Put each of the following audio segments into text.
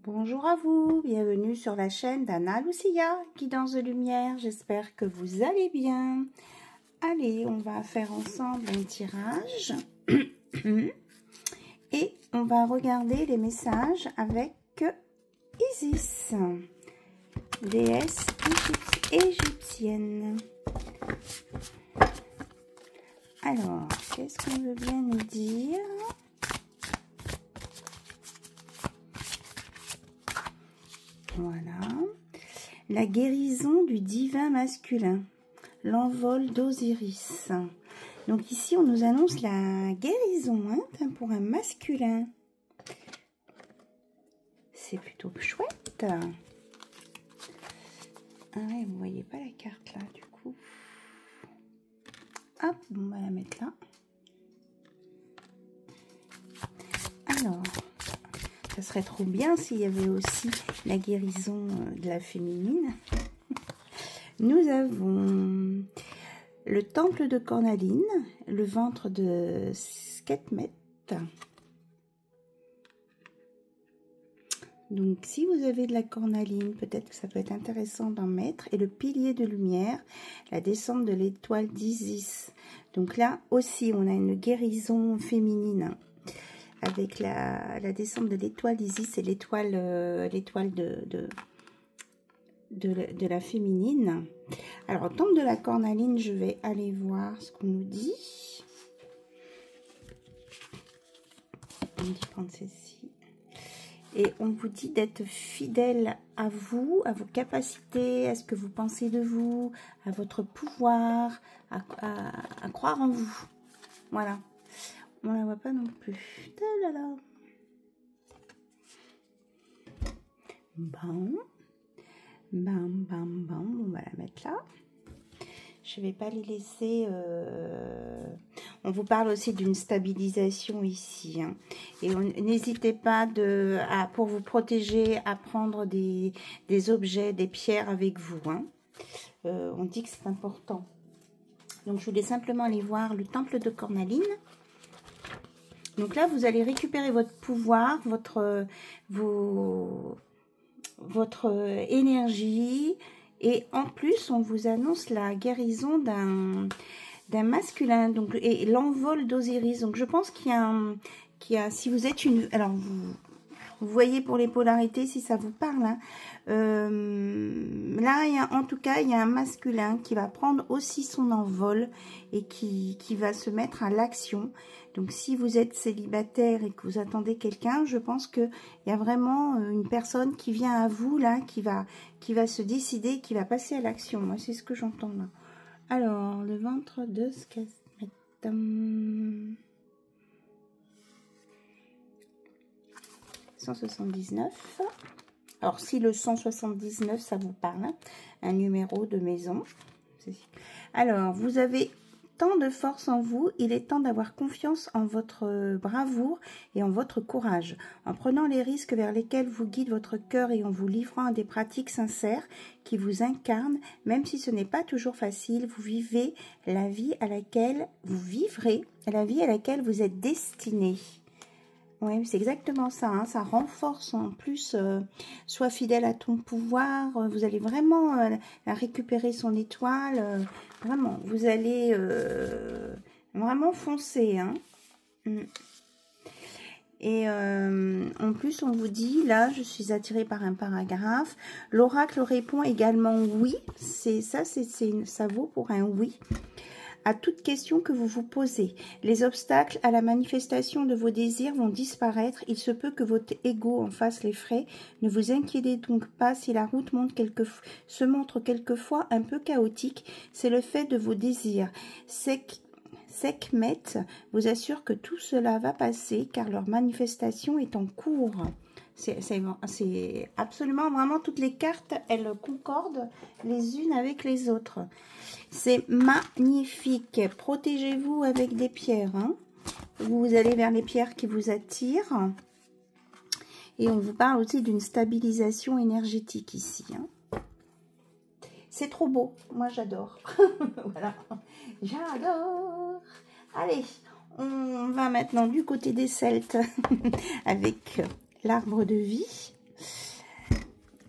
Bonjour à vous, bienvenue sur la chaîne d'Anna Lucia, guidance de lumière. J'espère que vous allez bien. Allez, on va faire ensemble un tirage et on va regarder les messages avec Isis, déesse égyptienne. Alors, qu'est-ce qu'on veut bien nous dire ? Voilà. La guérison du divin masculin. L'envol d'Osiris. Donc ici, on nous annonce la guérison pour un masculin. C'est plutôt chouette. Ah ouais, vous voyez pas la carte là, du coup. Hop, on va la mettre là. Alors, ça serait trop bien s'il y avait aussi la guérison de la féminine. Nous avons le temple de Cornaline, le ventre de Sekhmet. Donc, si vous avez de la cornaline, peut-être que ça peut être intéressant d'en mettre. Et le pilier de lumière, la descente de l'étoile d'Isis. Donc là aussi, on a une guérison féminine avec la descente de l'étoile d'Isis et l'étoile de la féminine. Alors, au temple de la cornaline, je vais aller voir ce qu'on nous dit. On dit prendre ceci. Et on vous dit d'être fidèle à vous, à vos capacités, à ce que vous pensez de vous, à votre pouvoir, à croire en vous. Voilà. On la voit pas non plus. Talala. Bon. Bam, bam, bam. On va la mettre là. Je ne vais pas les laisser... On vous parle aussi d'une stabilisation ici. Et n'hésitez pas, pour vous protéger, à prendre des objets, des pierres avec vous. On dit que c'est important. Donc, je voulais simplement aller voir le temple de Cornaline. Donc là, vous allez récupérer votre pouvoir, votre énergie. Et en plus, on vous annonce la guérison d'un masculin, donc, et l'envol d'Osiris. Donc, je pense qu'il y a, si vous êtes une... Alors, vous voyez pour les polarités, si ça vous parle. Là, en tout cas, il y a un masculin qui va prendre aussi son envol et qui va se mettre à l'action. Donc, si vous êtes célibataire et que vous attendez quelqu'un, je pense qu'il y a vraiment une personne qui vient à vous, là, qui va se décider, qui va passer à l'action. Moi, c'est ce que j'entends là. Alors, le ventre de Sekhmet. 179. Alors, si le 179, ça vous parle, un numéro de maison. Alors, vous avez tant de force en vous, il est temps d'avoir confiance en votre bravoure et en votre courage. En prenant les risques vers lesquels vous guide votre cœur et en vous livrant à des pratiques sincères qui vous incarnent, même si ce n'est pas toujours facile, vous vivez la vie à laquelle vous vivrez, la vie à laquelle vous êtes destiné. Oui, c'est exactement ça, ça renforce en plus, sois fidèle à ton pouvoir, vous allez vraiment récupérer son étoile, vraiment, vous allez vraiment foncer. Et en plus, on vous dit, là, je suis attirée par un paragraphe, l'oracle répond également oui, ça vaut pour un oui. À toute question que vous vous posez, les obstacles à la manifestation de vos désirs vont disparaître. Il se peut que votre ego en fasse les frais. Ne vous inquiétez donc pas si la route se montre quelquefois un peu chaotique. C'est le fait de vos désirs. Sekhmet vous assure que tout cela va passer car leur manifestation est en cours. C'est absolument, vraiment, toutes les cartes, elles concordent les unes avec les autres. C'est magnifique. Protégez-vous avec des pierres. Vous allez vers les pierres qui vous attirent. Et on vous parle aussi d'une stabilisation énergétique ici. C'est trop beau. Moi, j'adore. Voilà. J'adore. Allez, on va maintenant du côté des Celtes avec l'arbre de vie.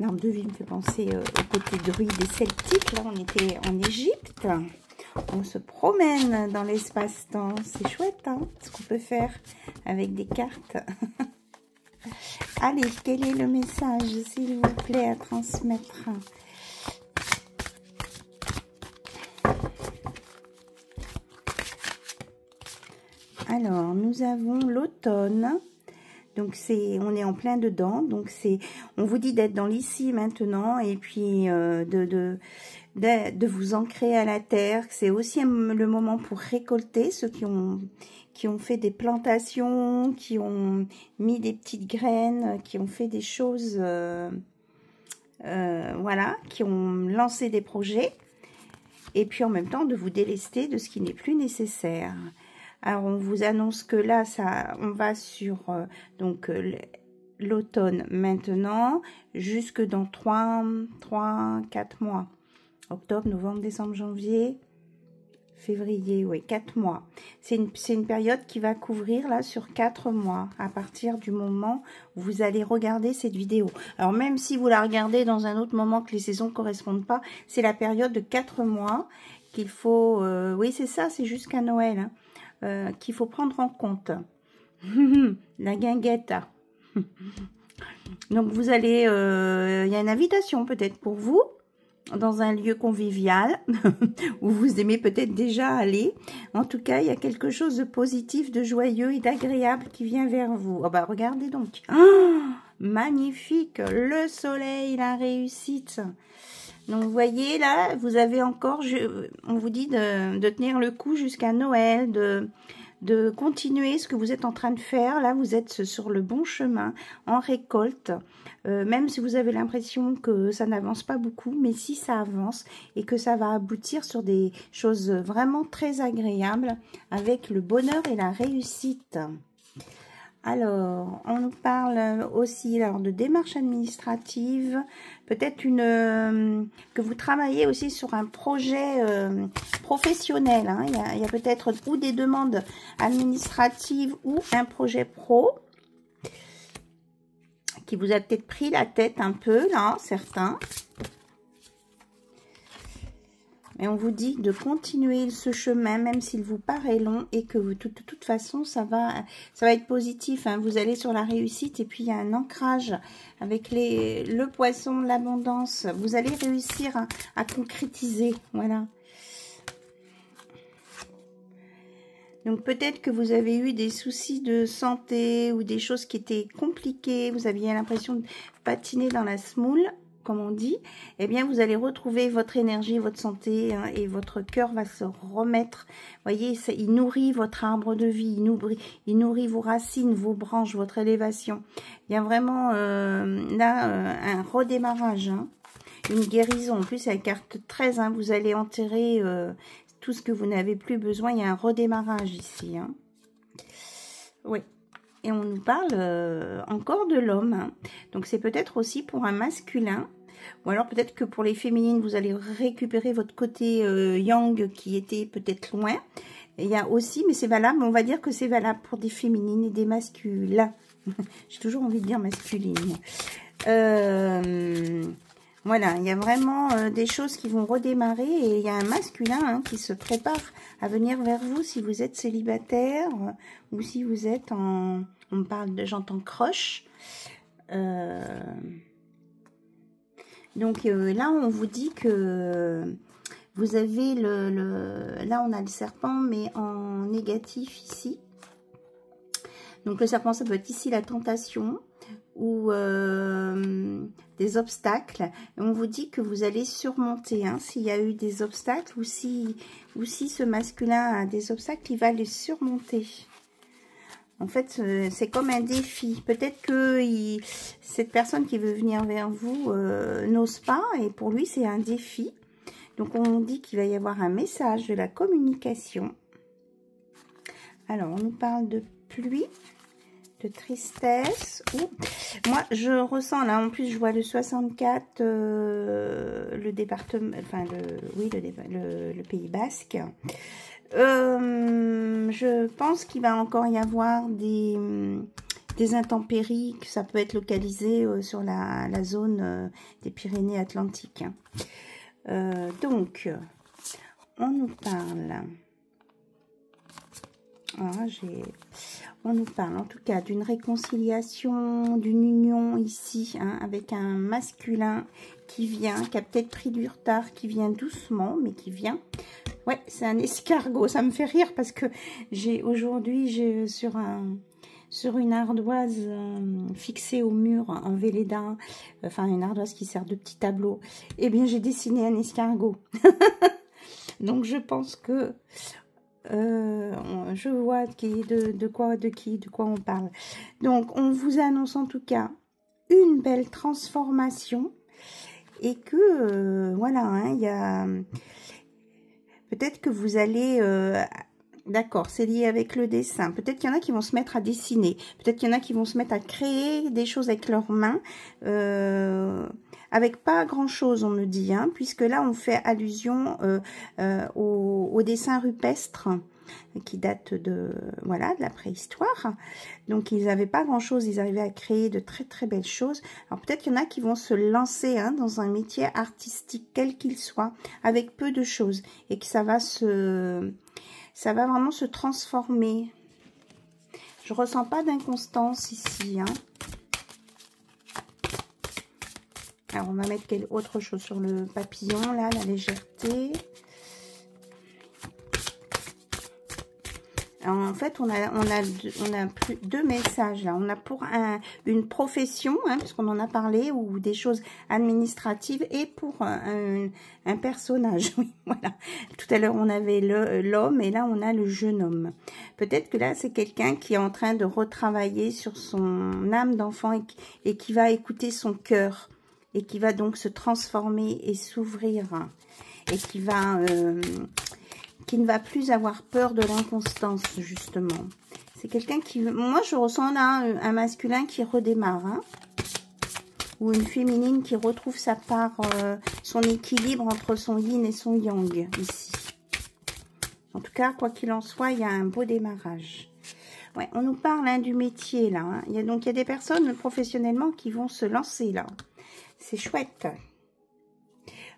L'arbre de vie me fait penser au côté druide et celtique. Là, on était en Égypte. On se promène dans l'espace-temps. C'est chouette, hein, ce qu'on peut faire avec des cartes. Allez, quel est le message, s'il vous plaît, à transmettre? Alors, nous avons l'automne. Donc, on est en plein dedans. Donc, on vous dit d'être dans l'ici maintenant et puis de vous ancrer à la terre. C'est aussi le moment pour récolter ceux qui ont fait des plantations, qui ont mis des petites graines, qui ont fait des choses, voilà, qui ont lancé des projets. Et puis, en même temps, de vous délester de ce qui n'est plus nécessaire. Alors, on vous annonce que là, on va sur l'automne maintenant, jusque dans 3-4 mois. Octobre, novembre, décembre, janvier, février, oui, 4 mois. C'est une période qui va couvrir là sur 4 mois, à partir du moment où vous allez regarder cette vidéo. Alors, même si vous la regardez dans un autre moment que les saisons ne correspondent pas, c'est la période de 4 mois qu'il faut... oui, c'est ça, c'est jusqu'à Noël, hein. Qu'il faut prendre en compte. La guinguette. Donc, vous allez... il y a une invitation peut-être pour vous, dans un lieu convivial, où vous aimez peut-être déjà aller. En tout cas, il y a quelque chose de positif, de joyeux et d'agréable qui vient vers vous. Oh bah, regardez donc. Oh, magnifique. Le soleil, la réussite. Donc, vous voyez, là, vous avez encore, on vous dit de tenir le coup jusqu'à Noël, de continuer ce que vous êtes en train de faire. Là, vous êtes sur le bon chemin, en récolte, même si vous avez l'impression que ça n'avance pas beaucoup, mais si ça avance et que ça va aboutir sur des choses vraiment très agréables, avec le bonheur et la réussite. Alors, on nous parle aussi alors, de démarches administratives, peut-être que vous travaillez aussi sur un projet professionnel. Hein. Il y a peut-être ou des demandes administratives ou un projet pro qui vous a peut-être pris la tête un peu, là, certains. Et on vous dit de continuer ce chemin, même s'il vous paraît long, et que de toute façon, ça va être positif. Hein. Vous allez sur la réussite, et puis il y a un ancrage avec le poisson, l'abondance. Vous allez réussir à concrétiser, voilà. Donc peut-être que vous avez eu des soucis de santé, ou des choses qui étaient compliquées, vous aviez l'impression de patiner dans la semoule, comme on dit, eh bien, vous allez retrouver votre énergie, votre santé, hein, et votre cœur va se remettre. Vous voyez, il nourrit votre arbre de vie, il nourrit vos racines, vos branches, votre élévation. Il y a vraiment là un redémarrage, hein, une guérison. En plus, c'est la carte 13, hein, vous allez enterrer tout ce que vous n'avez plus besoin. Il y a un redémarrage ici. Hein. Oui. Et on nous parle encore de l'homme. Hein. Donc, c'est peut-être aussi pour un masculin. Ou alors, peut-être que pour les féminines, vous allez récupérer votre côté yang qui était peut-être loin. Et il y a aussi, mais c'est valable, on va dire que c'est valable pour des féminines et des masculins. J'ai toujours envie de dire masculine. Voilà, il y a vraiment des choses qui vont redémarrer. Et il y a un masculin hein, qui se prépare à venir vers vous si vous êtes célibataire ou si vous êtes en... On me parle de gens en croche. Donc là, on vous dit que vous avez là, on a le serpent, mais en négatif ici. Donc le serpent, ça peut être ici la tentation ou des obstacles. Et on vous dit que vous allez surmonter. Hein, s'il y a eu des obstacles ou si ce masculin a des obstacles, il va les surmonter. En fait, c'est comme un défi. Peut-être que cette personne qui veut venir vers vous n'ose pas et pour lui, c'est un défi. Donc, on dit qu'il va y avoir un message de la communication. Alors, on nous parle de pluie, de tristesse. Moi, je ressens, là, en plus, je vois le 64, le département, enfin, le Pays Basque. Je pense qu'il va encore y avoir des des intempéries, que ça peut être localisé sur la zone des Pyrénées-Atlantiques. Donc, on nous parle... on nous parle en tout cas d'une réconciliation, d'une union ici, hein, avec un masculin qui vient, qui a peut-être pris du retard, qui vient doucement, mais qui vient. Ouais, c'est un escargot, ça me fait rire parce que aujourd'hui, sur une ardoise fixée au mur en Velleda, enfin une ardoise qui sert de petit tableau, eh bien j'ai dessiné un escargot. Donc je pense que je vois de quoi on parle. Donc on vous annonce en tout cas une belle transformation et que voilà, hein, il y a peut-être que vous allez d'accord, c'est lié avec le dessin. Peut-être qu'il y en a qui vont se mettre à dessiner. Peut-être qu'il y en a qui vont se mettre à créer des choses avec leurs mains. Avec pas grand-chose, on me dit, hein, puisque là, on fait allusion au dessin rupestre qui date de la préhistoire. Donc, ils n'avaient pas grand-chose. Ils arrivaient à créer de très, très belles choses. Alors, peut-être qu'il y en a qui vont se lancer hein, dans un métier artistique, quel qu'il soit, avec peu de choses. Et que ça va vraiment se transformer. Je ressens pas d'inconstance ici. Hein. Alors, on va mettre autre chose sur le papillon, là, la légèreté. Alors, en fait, on a deux messages, là. On a pour une profession, hein, puisqu'on en a parlé, ou des choses administratives, et pour un personnage. Oui, voilà. Tout à l'heure, on avait l'homme, et là, on a le jeune homme. Peut-être que là, c'est quelqu'un qui est en train de retravailler sur son âme d'enfant et qui va écouter son cœur. Et qui va donc se transformer et s'ouvrir. Et qui ne va plus avoir peur de l'inconstance, justement. C'est quelqu'un qui... Moi, je ressens là un masculin qui redémarre. Hein, ou une féminine qui retrouve sa part, son équilibre entre son yin et son yang, ici. En tout cas, quoi qu'il en soit, il y a un beau démarrage. Ouais, on nous parle hein, du métier, là. Hein. Il y a des personnes, professionnellement, qui vont se lancer, là. C'est chouette.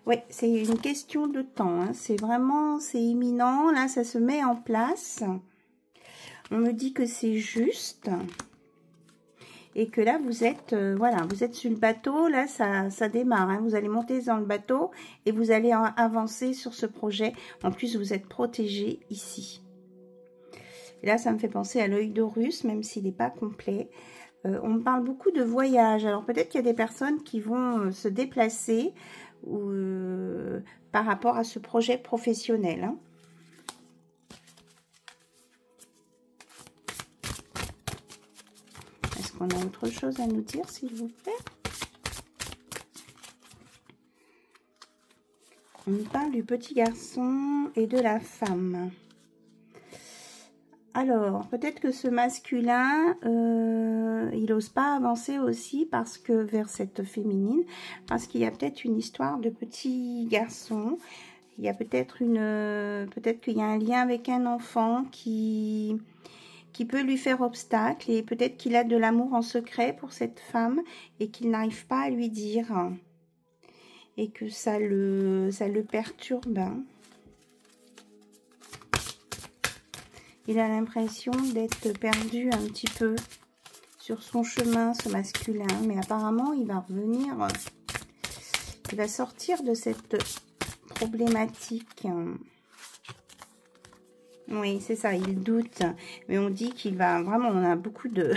Oui, c'est une question de temps. Hein. C'est imminent. Là, ça se met en place. On me dit que c'est juste. Et que là, vous êtes, vous êtes sur le bateau. Là, ça démarre. Hein. Vous allez monter dans le bateau et vous allez avancer sur ce projet. En plus, vous êtes protégé ici. Et là, ça me fait penser à l'œil d'Horus, même s'il n'est pas complet. On me parle beaucoup de voyage. Alors, peut-être qu'il y a des personnes qui vont se déplacer par rapport à ce projet professionnel. Hein. Est-ce qu'on a autre chose à nous dire, s'il vous plaît? On nous parle du petit garçon et de la femme. Alors, peut-être que ce masculin, il n'ose pas avancer aussi parce que vers cette féminine, parce qu'il y a peut-être une histoire de petit garçon. Il y a peut-être qu'il y a un lien avec un enfant qui peut lui faire obstacle et peut-être qu'il a de l'amour en secret pour cette femme et qu'il n'arrive pas à lui dire et que ça le perturbe. Hein. Il a l'impression d'être perdu un petit peu sur son chemin, ce masculin. Mais apparemment, il va revenir. Il va sortir de cette problématique. Oui, c'est ça, il doute. Mais on dit qu'il va... Vraiment, on a beaucoup de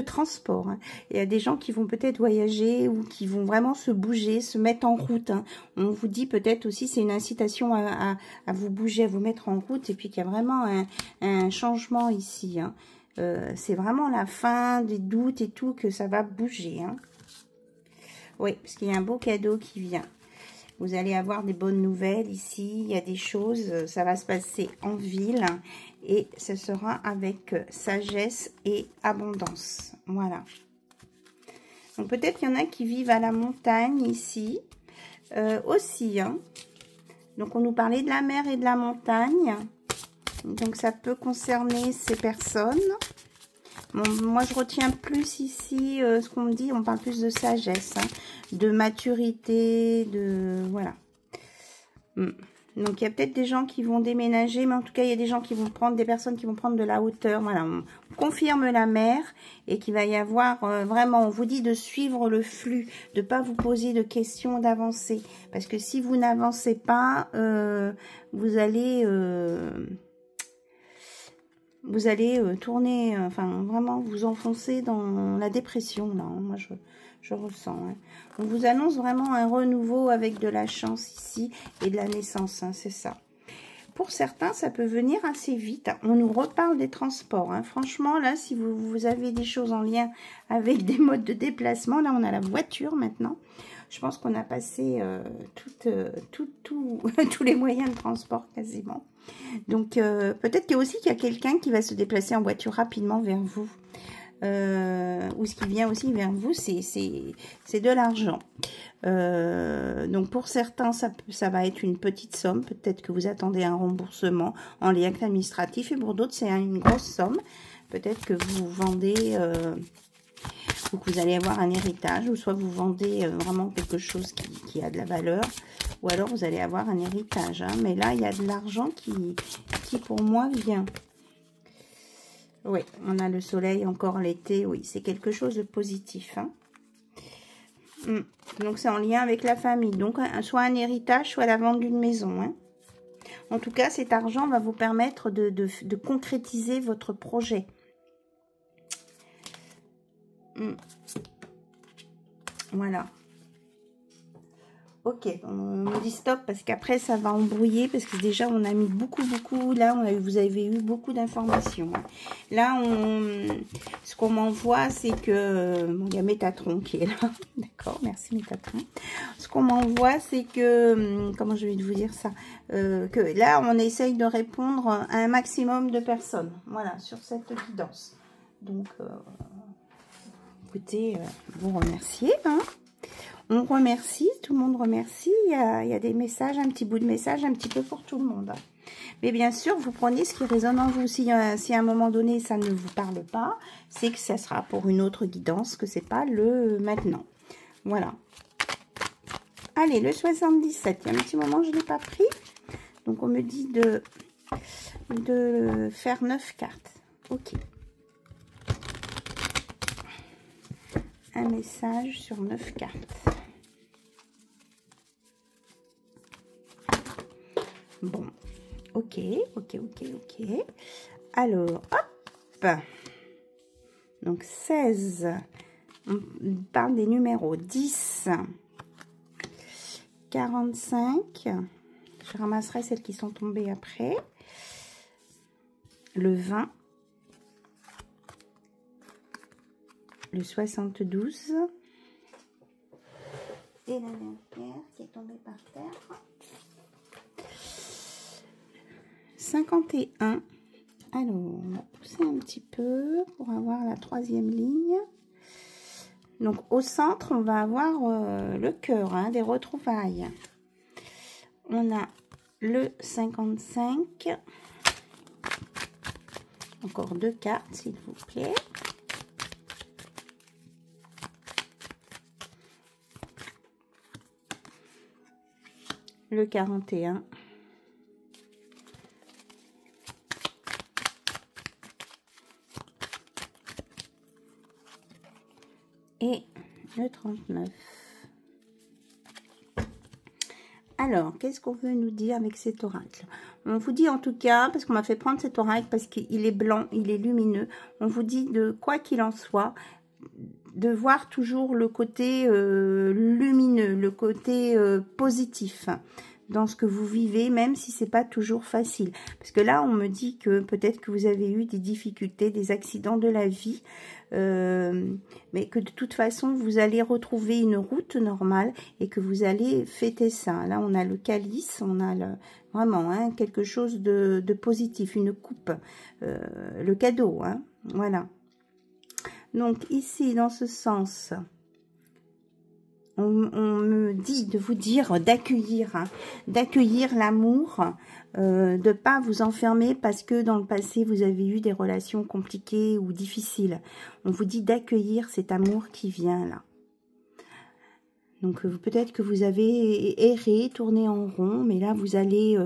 transport. Hein. Il y a des gens qui vont peut-être voyager ou qui vont vraiment se bouger, se mettre en route. Hein. On vous dit peut-être aussi, c'est une incitation à vous bouger, à vous mettre en route. Et puis qu'il y a vraiment un changement ici. Hein. C'est vraiment la fin des doutes et tout que ça va bouger. Hein. Oui, parce qu'il y a un beau cadeau qui vient. Vous allez avoir des bonnes nouvelles ici. Il y a des choses, ça va se passer en ville. Et ce sera avec sagesse et abondance. Voilà. Donc peut-être qu'il y en a qui vivent à la montagne ici. Aussi. Hein. Donc on nous parlait de la mer et de la montagne. Donc ça peut concerner ces personnes. Bon, moi, je retiens plus ici ce qu'on me dit. On parle plus de sagesse, hein, de maturité, de... Voilà. Donc, il y a peut-être des gens qui vont déménager, mais en tout cas, il y a des gens qui vont prendre, des personnes qui vont prendre de la hauteur. Voilà, on confirme la mer et qu'il va y avoir vraiment, on vous dit de suivre le flux, de ne pas vous poser de questions, d'avancer. Parce que si vous n'avancez pas, vous allez tourner, enfin, vraiment vous enfoncer dans la dépression, là. Hein, moi, je ressens. Hein. On vous annonce vraiment un renouveau avec de la chance ici et de la naissance, hein, c'est ça. Pour certains, ça peut venir assez vite. On nous reparle des transports. Hein. Franchement, là, si vous avez des choses en lien avec des modes de déplacement, là, on a la voiture maintenant. Je pense qu'on a passé tous les moyens de transport quasiment. Donc, peut-être qu'il y a quelqu'un qui va se déplacer en voiture rapidement vers vous. Ou ce qui vient aussi vers vous, c'est de l'argent. Donc pour certains, ça va être une petite somme. Peut-être que vous attendez un remboursement en lien avec l'administratif. Et pour d'autres, c'est une grosse somme. Peut-être que vous vendez... ou que vous allez avoir un héritage. Ou soit vous vendez vraiment quelque chose qui a de la valeur. Ou alors vous allez avoir un héritage. Hein. Mais là, il y a de l'argent qui pour moi vient. Oui, on a le soleil, encore l'été, oui, c'est quelque chose de positif. Hein. Donc, c'est en lien avec la famille. Donc, soit un héritage, soit la vente d'une maison. Hein. En tout cas, cet argent va vous permettre de concrétiser votre projet. Voilà. Ok, on me dit stop parce qu'après ça va embrouiller parce que déjà on a mis beaucoup, là vous avez eu beaucoup d'informations. Là, ce qu'on m'envoie c'est que, bon, il y a Métatron qui est là, d'accord, merci Métatron. Ce qu'on m'envoie c'est que, comment je vais vous dire ça, que là on essaye de répondre à un maximum de personnes, voilà, sur cette guidance. Donc, écoutez, vous remerciez, hein. On remercie, tout le monde remercie. Il y a des messages, un petit bout de message, un petit peu pour tout le monde. Mais bien sûr, vous prenez ce qui résonne en vous. Si à un moment donné, ça ne vous parle pas, c'est que ça sera pour une autre guidance, que c'est pas le maintenant. Voilà. Allez, le 77. Il y a un petit moment, je ne l'ai pas pris. Donc, on me dit de faire 9 cartes. Ok. Un message sur 9 cartes. Bon, ok. Alors, hop. Donc, 16. On parle des numéros 10, 45. Je ramasserai celles qui sont tombées après. Le 20. Le 72. Et la dernière qui est tombée par terre. 51. Alors, on va pousser un petit peu pour avoir la troisième ligne. Donc, au centre, on va avoir le cœur, hein, des retrouvailles. On a le 55. Encore 2 cartes, s'il vous plaît. Le 41. Et le 39. Alors, qu'est-ce qu'on veut nous dire avec cet oracle? On vous dit en tout cas, parce qu'on m'a fait prendre cet oracle parce qu'il est blanc, il est lumineux, on vous dit de quoi qu'il en soit, de voir toujours le côté lumineux, le côté positif dans ce que vous vivez, même si c'est pas toujours facile. Parce que là, on me dit que peut-être que vous avez eu des difficultés, des accidents de la vie, mais que de toute façon, vous allez retrouver une route normale et que vous allez fêter ça. Là, on a le calice, on a vraiment hein, quelque chose de positif, une coupe, le cadeau, hein, voilà. Donc, ici, dans ce sens, on me dit de vous dire d'accueillir, hein, d'accueillir l'amour, de pas vous enfermer parce que dans le passé vous avez eu des relations compliquées ou difficiles. On vous dit d'accueillir cet amour qui vient là. Donc peut-être que vous avez erré, tourné en rond, mais là vous allez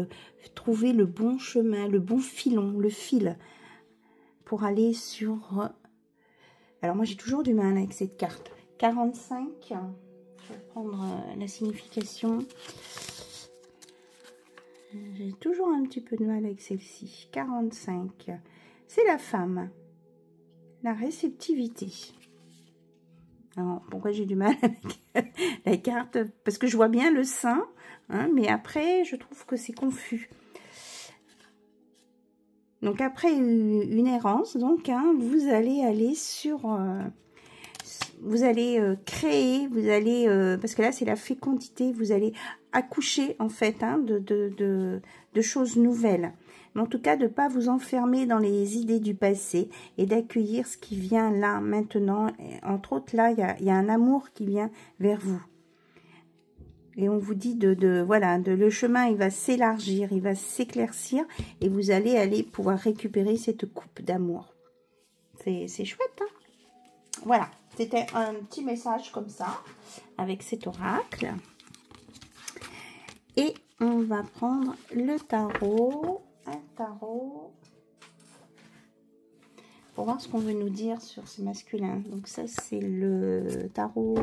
trouver le bon chemin, le bon filon, le fil pour aller sur... Alors moi j'ai toujours du mal avec cette carte. 45, je vais prendre la signification. J'ai toujours un petit peu de mal avec celle-ci. 45, c'est la femme, la réceptivité. Alors, pourquoi j'ai du mal avec la carte? Parce que je vois bien le sein, hein, mais après, je trouve que c'est confus. Donc, après une errance, donc, hein, vous allez aller sur... vous allez créer, vous allez... parce que là, c'est la fécondité, vous allez accoucher, en fait, hein, de choses nouvelles. Mais en tout cas, de ne pas vous enfermer dans les idées du passé et d'accueillir ce qui vient là, maintenant. Et entre autres, là, il y a un amour qui vient vers vous. Et on vous dit voilà, le chemin, il va s'élargir, il va s'éclaircir et vous allez pouvoir récupérer cette coupe d'amour. C'est chouette, hein? Voilà, c'était un petit message comme ça, avec cet oracle. Et on va prendre le tarot. Un tarot pour voir ce qu'on veut nous dire sur ce masculin. Donc ça c'est le tarot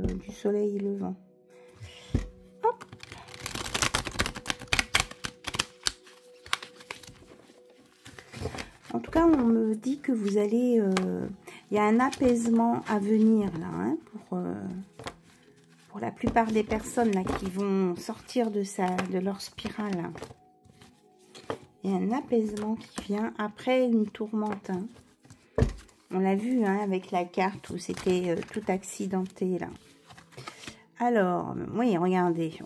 du soleil levant. Hop. En tout cas on me dit que vous allez il y a un apaisement à venir là, hein, pour la plupart des personnes là qui vont sortir de leur spirale. Il y a un apaisement qui vient après une tourmente. Hein. On l'a vu, hein, avec la carte où c'était tout accidenté là. Alors, oui, regardez.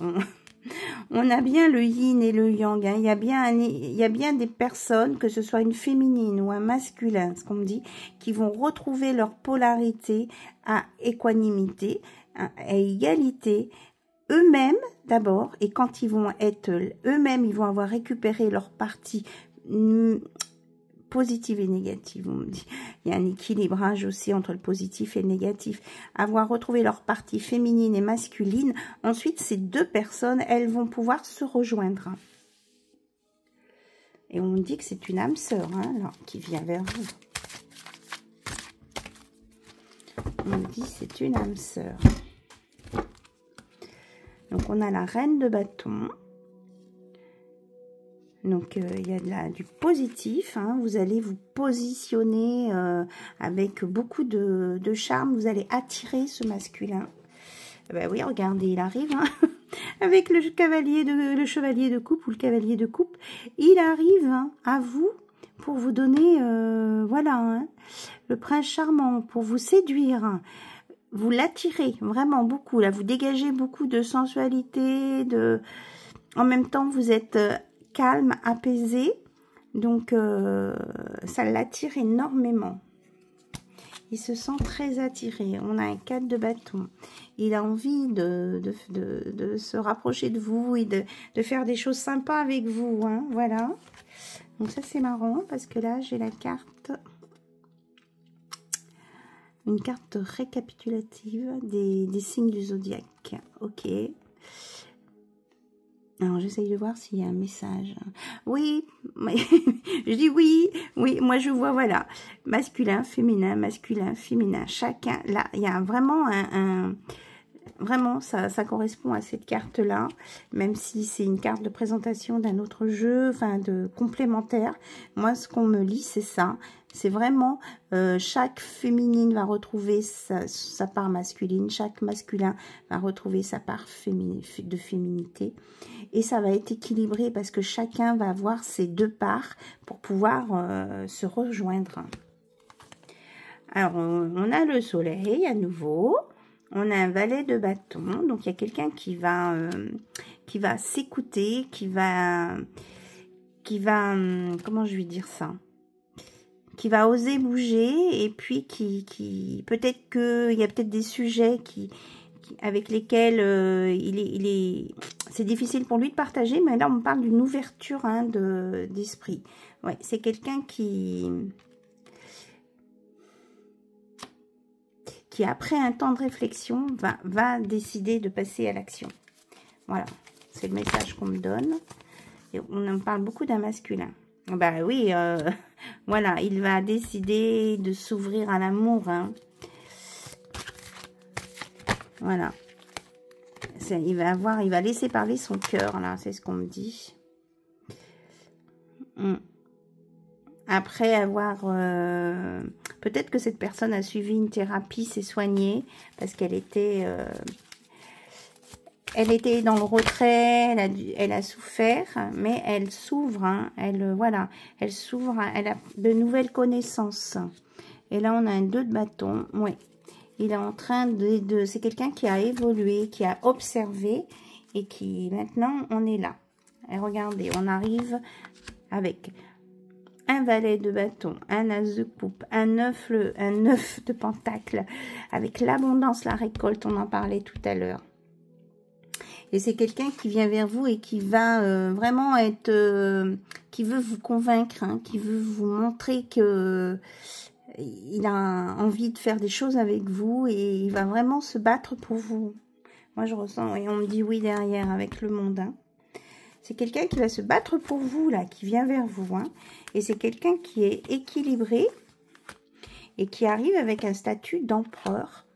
On a bien le yin et le yang. Hein. Il y a bien des personnes, que ce soit une féminine ou un masculin, ce qu'on me dit, qui vont retrouver leur polarité à équanimité, à égalité, eux-mêmes d'abord, et quand ils vont être eux-mêmes, ils vont avoir récupéré leur partie positive et négative. On me dit, il y a un équilibrage aussi entre le positif et le négatif. Avoir retrouvé leur partie féminine et masculine, ensuite ces deux personnes, elles vont pouvoir se rejoindre. Et on me dit que c'est une âme sœur, hein, là, qui vient vers vous. On me dit c'est une âme sœur. Donc, on a la reine de bâton. Donc, il y a du positif. Hein. Vous allez vous positionner avec beaucoup de charme. Vous allez attirer ce masculin. Ben oui, regardez, il arrive. Hein. Avec le chevalier de coupe ou le cavalier de coupe. Il arrive, hein, à vous pour vous donner, voilà, hein, le prince charmant, pour vous séduire. Vous l'attirez vraiment beaucoup, là, vous dégagez beaucoup de sensualité, en même temps, vous êtes calme, apaisé, donc ça l'attire énormément. Il se sent très attiré. On a un 4 de bâton. Il a envie de se rapprocher de vous et de faire des choses sympas avec vous, hein, voilà. Donc ça, c'est marrant, parce que là, j'ai la carte... Une carte récapitulative des signes du zodiaque. Ok. Alors, j'essaye de voir s'il y a un message. Oui, je dis oui. Oui, moi, je vois, voilà. Masculin, féminin, chacun. Là, il y a vraiment vraiment, ça correspond à cette carte-là, même si c'est une carte de présentation d'un autre jeu, enfin, de complémentaire. Moi, ce qu'on me lit, c'est ça. C'est vraiment, chaque féminine va retrouver sa part masculine, chaque masculin va retrouver sa part de féminité. Et ça va être équilibré parce que chacun va avoir ses deux parts pour pouvoir se rejoindre. Alors, on a le soleil à nouveau. On a un valet de bâton. Donc, il y a quelqu'un qui va s'écouter, qui va, comment je vais dire ça, qui va oser bouger, et puis qui peut-être qu'il y a peut-être des sujets qui avec lesquels c'est difficile pour lui de partager, mais là on parle d'une ouverture hein, d'esprit. Ouais, c'est quelqu'un qui après un temps de réflexion va décider de passer à l'action. Voilà, c'est le message qu'on me donne. Et on en parle beaucoup d'un masculin. Bah oui, voilà, il va décider de s'ouvrir à l'amour. Hein. Voilà. Il va laisser parler son cœur, là, c'est ce qu'on me dit. Après avoir... peut-être que cette personne a suivi une thérapie, s'est soignée, parce qu'elle était... elle était dans le retrait, elle a souffert, mais elle s'ouvre, hein, voilà, elle s'ouvre, elle a de nouvelles connaissances. Et là, on a un 2 de bâton, oui. Il est en train c'est quelqu'un qui a évolué, qui a observé, et qui, maintenant, on est là. Et regardez, on arrive avec un valet de bâton, un as de coupe, un 9 de pentacle, avec l'abondance, la récolte, on en parlait tout à l'heure. Et c'est quelqu'un qui vient vers vous et qui va vraiment être... qui veut vous convaincre, hein, qui veut vous montrer que il a envie de faire des choses avec vous et il va vraiment se battre pour vous. Moi, je ressens, et on me dit oui derrière avec le monde. Hein. C'est quelqu'un qui va se battre pour vous, là, qui vient vers vous. Hein. Et c'est quelqu'un qui est équilibré et qui arrive avec un statut d'empereur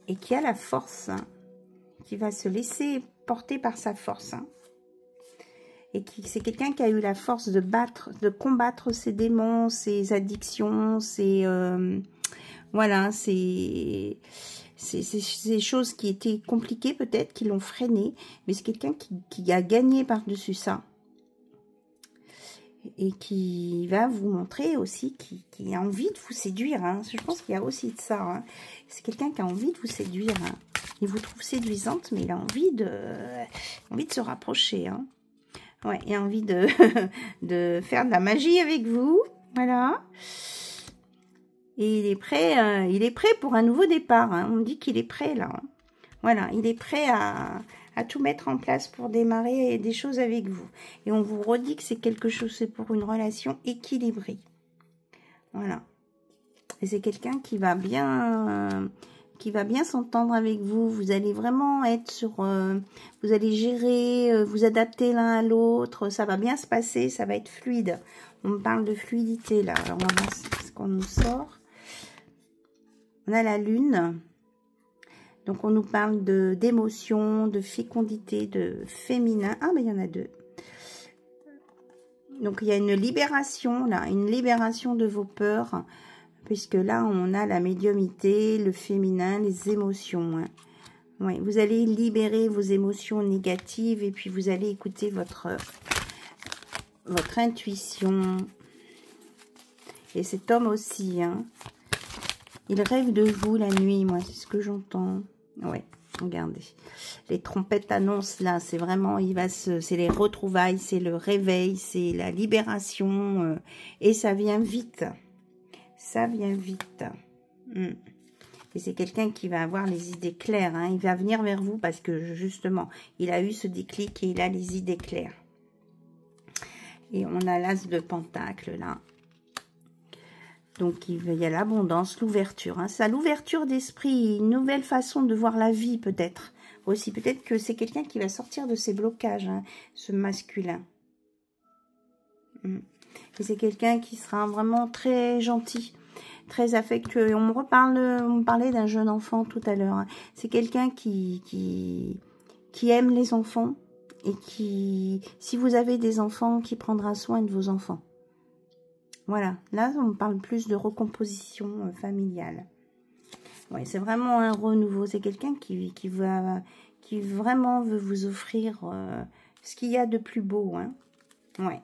et qui a la force, hein, qui va se laisser porter par sa force. Hein. Et c'est quelqu'un qui a eu la force de combattre ses démons, ses addictions, voilà, ces choses qui étaient compliquées peut-être, qui l'ont freiné. Mais c'est quelqu'un qui a gagné par-dessus ça. Et qui va vous montrer aussi, qui a envie de vous séduire. Hein. Je pense qu'il y a aussi de ça. Hein. C'est quelqu'un qui a envie de vous séduire. Hein. Il vous trouve séduisante, mais il a envie de se rapprocher. Hein. Ouais, il a envie de faire de la magie avec vous. Voilà. Et il est prêt pour un nouveau départ. Hein. On me dit qu'il est prêt là. Hein. Voilà, il est prêt à tout mettre en place pour démarrer des choses avec vous. Et on vous redit que c'est quelque chose, c'est pour une relation équilibrée. Voilà. Et c'est quelqu'un qui va bien s'entendre avec vous. Vous allez vraiment être sur... vous allez gérer, vous adapter l'un à l'autre. Ça va bien se passer, ça va être fluide. On me parle de fluidité, là. Alors, on va voir ce qu'on nous sort. On a la lune. Donc, on nous parle d'émotion, de fécondité, de féminin. Ah, mais il y en a 2. Donc, il y a une libération, là. Une libération de vos peurs. Puisque là, on a la médiumnité, le féminin, les émotions. Hein. Ouais, vous allez libérer vos émotions négatives et puis vous allez écouter votre intuition. Et cet homme aussi, hein, il rêve de vous la nuit, moi, c'est ce que j'entends. Ouais, regardez. Les trompettes annoncent là, c'est vraiment, c'est les retrouvailles, c'est le réveil, c'est la libération. Et ça vient vite. Ça vient vite. Et c'est quelqu'un qui va avoir les idées claires. Hein. Il va venir vers vous parce que justement, il a eu ce déclic et il a les idées claires. Et on a l'as de pentacle là. Donc il y a l'abondance, l'ouverture. Hein. C'est l'ouverture d'esprit, une nouvelle façon de voir la vie peut-être. Aussi, peut-être que c'est quelqu'un qui va sortir de ses blocages, hein, ce masculin. Et c'est quelqu'un qui sera vraiment très gentil, très affectueux. Et on me parlait d'un jeune enfant tout à l'heure. Hein. C'est quelqu'un qui aime les enfants et qui, si vous avez des enfants, qui prendra soin de vos enfants. Voilà, là on parle plus de recomposition familiale. Ouais, c'est vraiment un renouveau. C'est quelqu'un qui vraiment veut vous offrir ce qu'il y a de plus beau. Hein. Ouais.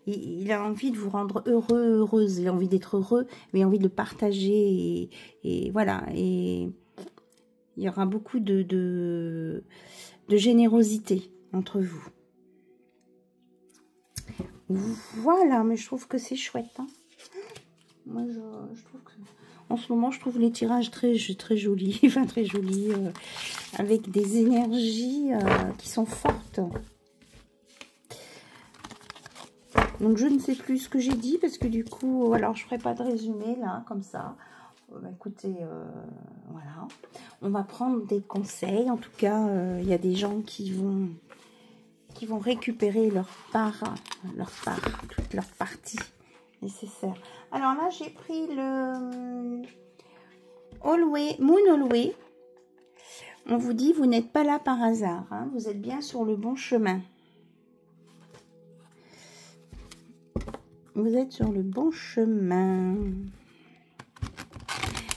Il a envie de vous rendre heureux, heureuse. Il a envie d'être heureux, mais il a envie de partager. Et voilà. Et il y aura beaucoup de générosité entre vous. Voilà, mais je trouve que c'est chouette. Hein. Moi, je trouve que... En ce moment, je trouve les tirages très jolis, enfin très jolis, avec des énergies qui sont fortes. Donc, je ne sais plus ce que j'ai dit, parce que du coup, alors je ne ferai pas de résumé, là, comme ça. Écoutez, voilà. On va prendre des conseils. En tout cas, il y a des gens qui vont récupérer toute leur partie nécessaire. Alors là, j'ai pris le Moon Always. On vous dit, vous n'êtes pas là par hasard. Hein, vous êtes bien sur le bon chemin. Vous êtes sur le bon chemin.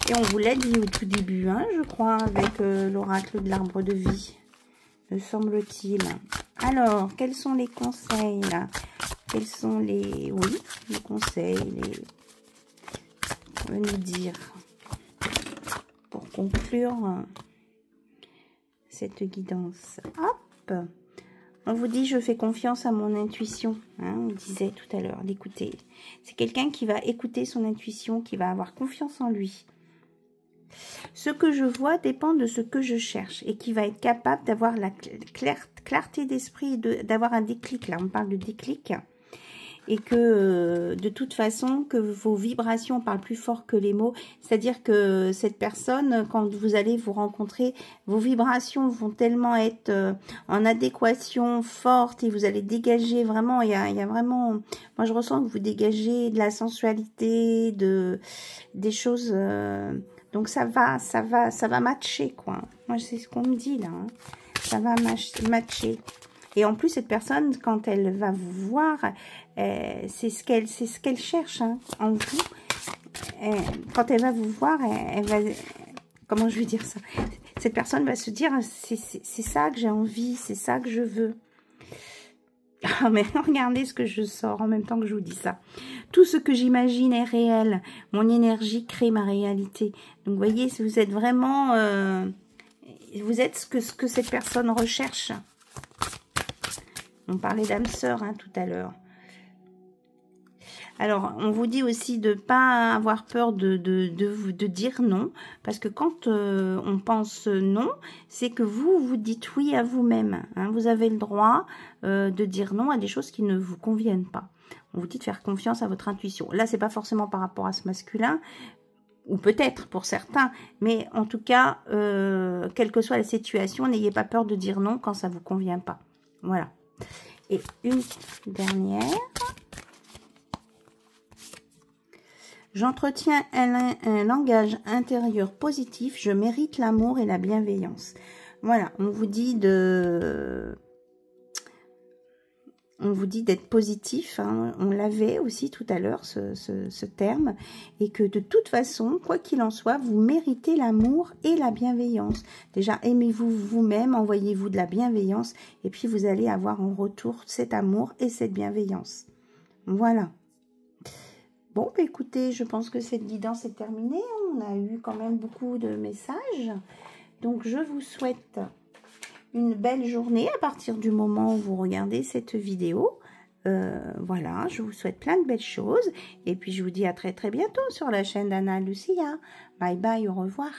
Et on vous l'a dit au tout début, hein, je crois, avec l'oracle de l'arbre de vie, me semble-t-il. Alors, quels sont les conseils, là? Quels sont les... Oui, les conseils, on va nous dire, pour conclure cette guidance. Hop! On vous dit, je fais confiance à mon intuition. Hein, on disait tout à l'heure, d'écouter. C'est quelqu'un qui va écouter son intuition, qui va avoir confiance en lui. Ce que je vois dépend de ce que je cherche et qui va être capable d'avoir la clarté d'esprit, d'avoir un déclic. Là, on parle de déclic. Et que de toute façon, que vos vibrations parlent plus fort que les mots. C'est-à-dire que cette personne, quand vous allez vous rencontrer, vos vibrations vont tellement être en adéquation forte et vous allez dégager vraiment, il y a vraiment, moi je ressens que vous dégagez de la sensualité, des choses, donc ça va matcher, quoi. Moi c'est ce qu'on me dit là, hein. Ça va matcher. Et en plus, cette personne, quand elle va vous voir, c'est ce qu'elle cherche, hein, en vous. Quand elle va vous voir, elle va... Comment je vais dire ça? Cette personne va se dire, c'est ça que j'ai envie, c'est ça que je veux. Ah, mais regardez ce que je sors en même temps que je vous dis ça. Tout ce que j'imagine est réel. Mon énergie crée ma réalité. Donc, vous voyez, si vous êtes vraiment... vous êtes ce que cette personne recherche. On parlait d'âme sœur, hein, tout à l'heure. Alors, on vous dit aussi de ne pas avoir peur de dire non. Parce que quand on pense non, c'est que vous dites oui à vous-même. Hein. Vous avez le droit de dire non à des choses qui ne vous conviennent pas. On vous dit de faire confiance à votre intuition. Là, c'est pas forcément par rapport à ce masculin. Ou peut-être pour certains. Mais en tout cas, quelle que soit la situation, n'ayez pas peur de dire non quand ça ne vous convient pas. Voilà. Et une dernière. J'entretiens un langage intérieur positif. Je mérite l'amour et la bienveillance. Voilà, on vous dit d'être positif. Hein. On l'avait aussi tout à l'heure, ce terme. Et que de toute façon, quoi qu'il en soit, vous méritez l'amour et la bienveillance. Déjà, aimez-vous vous-même, envoyez-vous de la bienveillance. Et puis, vous allez avoir en retour cet amour et cette bienveillance. Voilà. Bon, bah, écoutez, je pense que cette guidance est terminée. On a eu quand même beaucoup de messages. Donc, je vous souhaite une belle journée à partir du moment où vous regardez cette vidéo. Voilà, je vous souhaite plein de belles choses. Et puis, je vous dis à très très bientôt sur la chaîne d'Anna Lucia. Bye bye, au revoir.